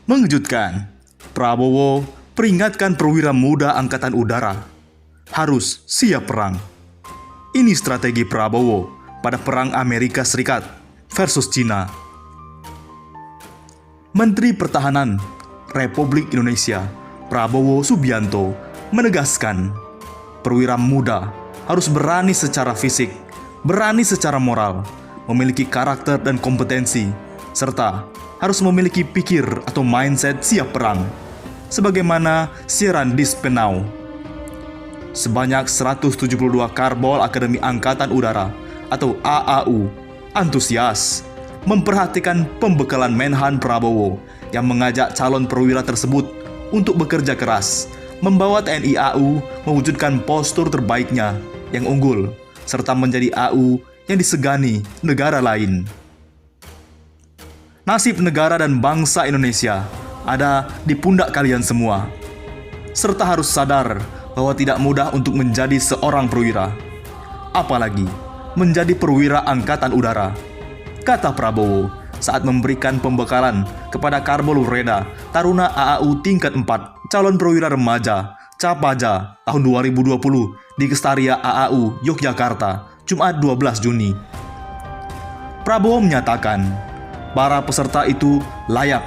Mengejutkan, Prabowo peringatkan perwira muda Angkatan Udara harus siap perang. Ini strategi Prabowo pada perang Amerika Serikat versus Cina. Menteri Pertahanan Republik Indonesia Prabowo Subianto menegaskan perwira muda harus berani secara fisik, berani secara moral, memiliki karakter dan kompetensi, serta harus memiliki pikir atau mindset siap perang. Sebagaimana siaran Dispenau. Sebanyak 172 Karbol Akademi Angkatan Udara atau AAU antusias memperhatikan pembekalan Menhan Prabowo yang mengajak calon perwira tersebut untuk bekerja keras, membawa TNI AU mewujudkan postur terbaiknya yang unggul, serta menjadi AU yang disegani negara lain. Nasib negara dan bangsa Indonesia ada di pundak kalian semua, serta harus sadar bahwa tidak mudah untuk menjadi seorang perwira, apalagi menjadi perwira Angkatan Udara, kata Prabowo saat memberikan pembekalan kepada Karbol Reda Taruna AAU tingkat 4 calon perwira remaja Capaja tahun 2020 di Kestaria AAU Yogyakarta, Jumat 12 Juni. Prabowo menyatakan para peserta itu layak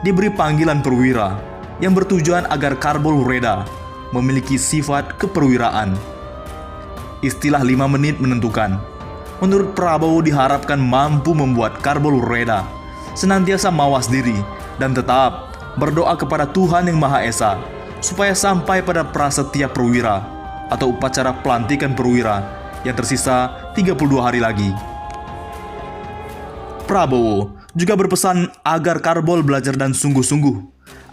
diberi panggilan perwira yang bertujuan agar Karbol Reda memiliki sifat keperwiraan. Istilah 5 menit menentukan. Menurut Prabowo diharapkan mampu membuat Karbol Reda senantiasa mawas diri dan tetap berdoa kepada Tuhan Yang Maha Esa supaya sampai pada prasetya perwira atau upacara pelantikan perwira yang tersisa 32 hari lagi. Prabowo juga berpesan agar Karbol belajar dan sungguh-sungguh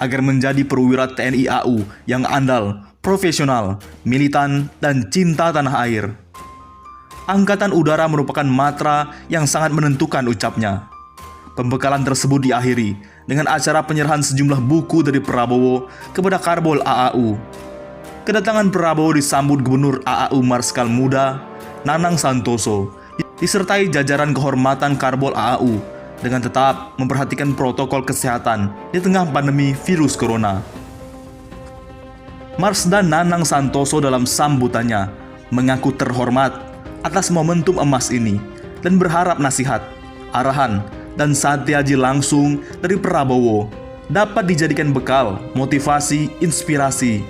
agar menjadi perwira TNI AU yang andal, profesional, militan, dan cinta tanah air. Angkatan Udara merupakan matra yang sangat menentukan, ucapnya. Pembekalan tersebut diakhiri dengan acara penyerahan sejumlah buku dari Prabowo kepada Karbol AAU. Kedatangan Prabowo disambut Gubernur AAU Marskal Muda Nanang Santoso disertai jajaran kehormatan Karbol AAU dengan tetap memperhatikan protokol kesehatan di tengah pandemi virus corona. Marsda Nanang Santoso dalam sambutannya mengaku terhormat atas momentum emas ini dan berharap nasihat, arahan, dan satiaji langsung dari Prabowo dapat dijadikan bekal, motivasi, inspirasi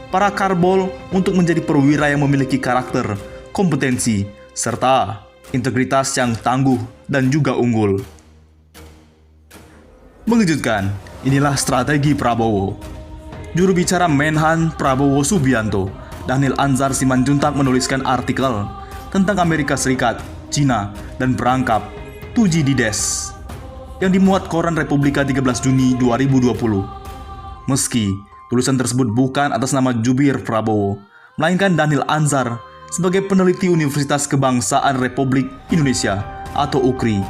para Karbol untuk menjadi perwira yang memiliki karakter, kompetensi, serta integritas yang tangguh dan juga unggul. Mengejutkan, inilah strategi Prabowo. Juru bicara Menhan Prabowo Subianto, Dhanil Anzar Simanjuntak menuliskan artikel tentang Amerika Serikat, Cina, dan perangkap Tujidides yang dimuat koran Republika 13 Juni 2020. Meski tulisan tersebut bukan atas nama jubir Prabowo, melainkan Dhanil Anzar sebagai peneliti Universitas Kebangsaan Republik Indonesia atau UKRI.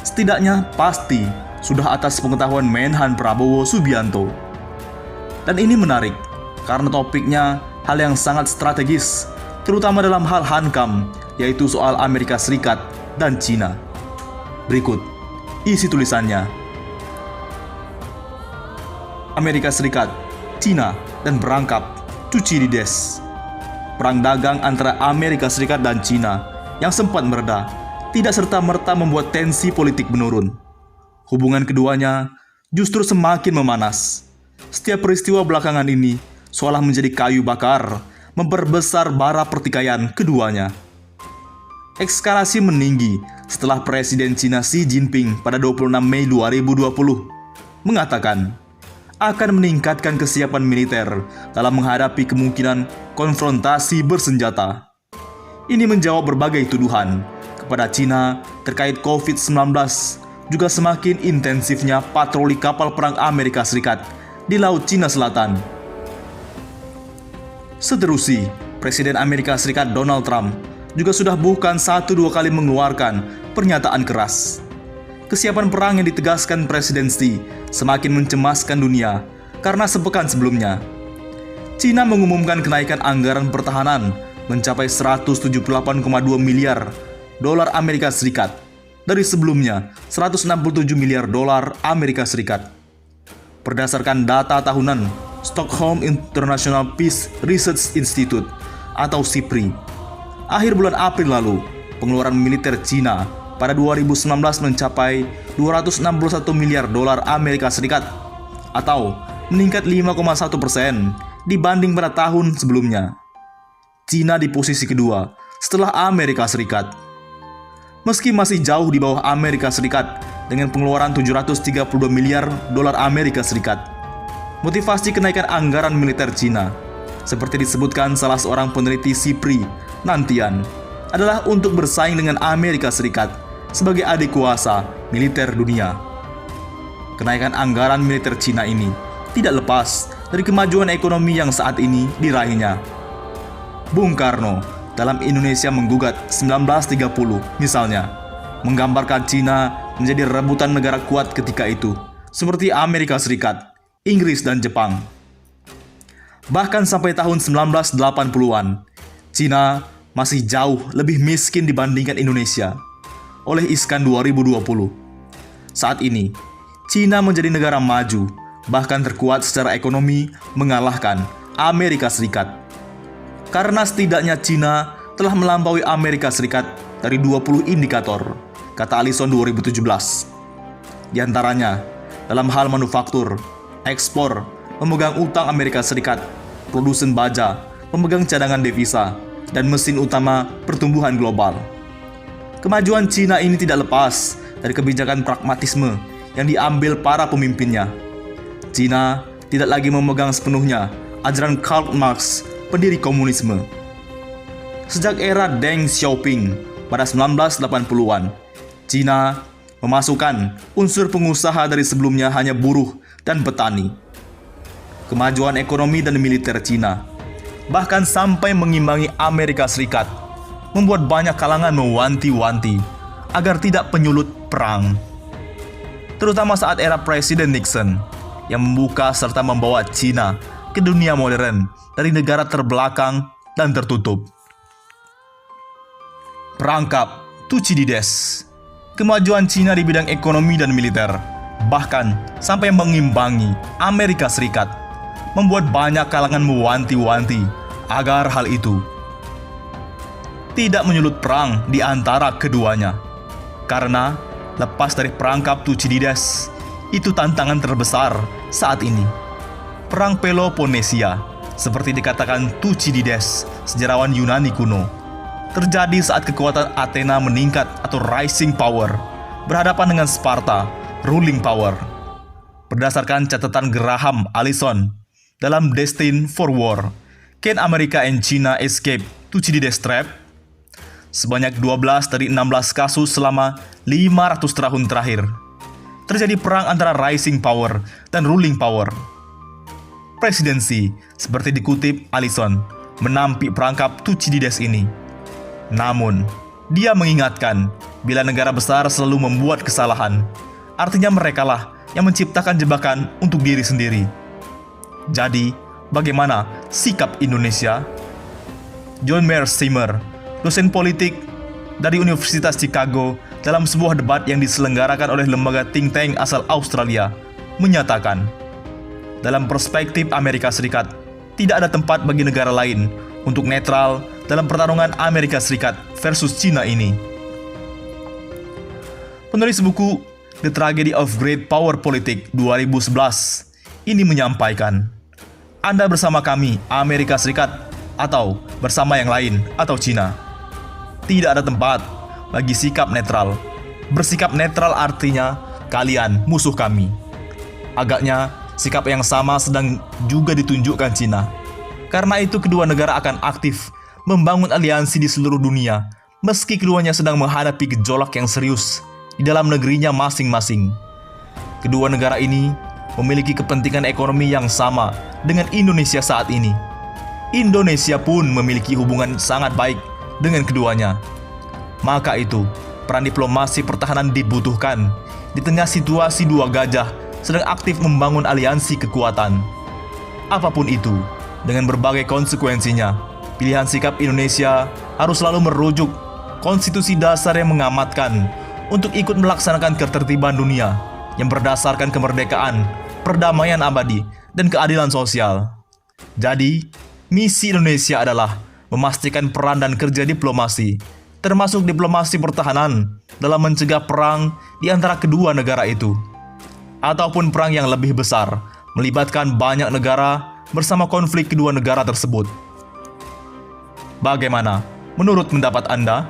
Setidaknya pasti sudah atas pengetahuan Menhan Prabowo Subianto. Dan ini menarik karena topiknya hal yang sangat strategis, terutama dalam hal hankam, yaitu soal Amerika Serikat dan Cina. Berikut isi tulisannya. Amerika Serikat, Cina, dan perangkap Tujidides. Perang dagang antara Amerika Serikat dan Cina yang sempat mereda tidak serta-merta membuat tensi politik menurun. Hubungan keduanya justru semakin memanas. Setiap peristiwa belakangan ini seolah menjadi kayu bakar, memperbesar bara pertikaian keduanya. Ekskalasi meninggi setelah Presiden Cina Xi Jinping pada 26 Mei 2020 mengatakan akan meningkatkan kesiapan militer dalam menghadapi kemungkinan konfrontasi bersenjata. Ini menjawab berbagai tuduhan kepada Cina terkait COVID-19, juga semakin intensifnya patroli kapal perang Amerika Serikat di Laut Cina Selatan. Seterusnya, Presiden Amerika Serikat Donald Trump juga sudah bukan 1-2 kali mengeluarkan pernyataan keras. Kesiapan perang yang ditegaskan Presiden Xi semakin mencemaskan dunia karena sepekan sebelumnya Cina mengumumkan kenaikan anggaran pertahanan mencapai 178,2 miliar dolar Amerika Serikat dari sebelumnya 167 miliar dolar Amerika Serikat. Berdasarkan data tahunan Stockholm International Peace Research Institute atau SIPRI, akhir bulan April lalu, pengeluaran militer Cina pada 2019 mencapai 261 miliar dolar Amerika Serikat atau meningkat 5,1% dibanding pada tahun sebelumnya. Cina di posisi kedua setelah Amerika Serikat. Meski masih jauh di bawah Amerika Serikat dengan pengeluaran 732 miliar dolar Amerika Serikat, motivasi kenaikan anggaran militer Cina, seperti disebutkan salah seorang peneliti SIPRI, Nantian, adalah untuk bersaing dengan Amerika Serikat sebagai adik kuasa militer dunia. Kenaikan anggaran militer Cina ini tidak lepas dari kemajuan ekonomi yang saat ini diraihnya. Bung Karno dalam Indonesia Menggugat 1930 misalnya, menggambarkan Cina menjadi rebutan negara kuat ketika itu, seperti Amerika Serikat, Inggris, dan Jepang. Bahkan sampai tahun 1980-an, Cina masih jauh lebih miskin dibandingkan Indonesia. Oleh Iskan 2020, saat ini, Cina menjadi negara maju, bahkan terkuat secara ekonomi mengalahkan Amerika Serikat. Karena setidaknya Cina telah melampaui Amerika Serikat dari 20 indikator, kata Allison 2017. Di antaranya, dalam hal manufaktur, ekspor, pemegang utang Amerika Serikat, produsen baja, pemegang cadangan devisa, dan mesin utama pertumbuhan global. Kemajuan Cina ini tidak lepas dari kebijakan pragmatisme yang diambil para pemimpinnya. Cina tidak lagi memegang sepenuhnya ajaran Karl Marx, pendiri komunisme. Sejak era Deng Xiaoping pada 1980-an, Cina memasukkan unsur pengusaha dari sebelumnya hanya buruh dan petani. Kemajuan ekonomi dan militer Cina bahkan sampai mengimbangi Amerika Serikat, membuat banyak kalangan mewanti-wanti agar tidak penyulut perang. Terutama saat era Presiden Nixon yang membuka serta membawa Cina ke dunia modern dari negara terbelakang dan tertutup. Perangkap Thucydides. Kemajuan Cina di bidang ekonomi dan militer bahkan sampai mengimbangi Amerika Serikat, membuat banyak kalangan mewanti-wanti agar hal itu tidak menyulut perang di antara keduanya. Karena lepas dari perangkap Thucydides, itu tantangan terbesar saat ini. Perang Peloponnesia, seperti dikatakan Thucydides, sejarawan Yunani kuno, terjadi saat kekuatan Athena meningkat atau rising power berhadapan dengan Sparta, ruling power. Berdasarkan catatan Graham Allison dalam Destined for War, Can America and China Escape Thucydides Trap? Sebanyak 12 dari 16 kasus selama 500 tahun terakhir, terjadi perang antara rising power dan ruling power. Presidensi, seperti dikutip Allison, menampik perangkap Thucydides ini. Namun, dia mengingatkan bila negara besar selalu membuat kesalahan, artinya merekalah yang menciptakan jebakan untuk diri sendiri. Jadi, bagaimana sikap Indonesia? John Mayer Seymour, dosen politik dari Universitas Chicago, dalam sebuah debat yang diselenggarakan oleh lembaga think tank asal Australia, menyatakan, dalam perspektif Amerika Serikat, tidak ada tempat bagi negara lain untuk netral dalam pertarungan Amerika Serikat versus Cina ini. Penulis buku The Tragedy of Great Power Politics 2011 ini menyampaikan, Anda bersama kami, Amerika Serikat, atau bersama yang lain, atau Cina. Tidak ada tempat bagi sikap netral. Bersikap netral artinya kalian musuh kami. Agaknya sikap yang sama sedang juga ditunjukkan Cina. Karena itu kedua negara akan aktif membangun aliansi di seluruh dunia, meski keduanya sedang menghadapi gejolak yang serius di dalam negerinya masing-masing. Kedua negara ini memiliki kepentingan ekonomi yang sama dengan Indonesia saat ini. Indonesia pun memiliki hubungan sangat baik dengan keduanya. Maka itu, peran diplomasi pertahanan dibutuhkan di tengah situasi dua gajah sedang aktif membangun aliansi kekuatan. Apapun itu, dengan berbagai konsekuensinya, pilihan sikap Indonesia harus selalu merujuk konstitusi dasar yang mengamatkan untuk ikut melaksanakan ketertiban dunia yang berdasarkan kemerdekaan perdamaian abadi, dan keadilan sosial. Jadi, misi Indonesia adalah memastikan peran dan kerja diplomasi, termasuk diplomasi pertahanan, dalam mencegah perang di antara kedua negara itu. Ataupun perang yang lebih besar, melibatkan banyak negara bersama konflik kedua negara tersebut. Bagaimana menurut pendapat Anda?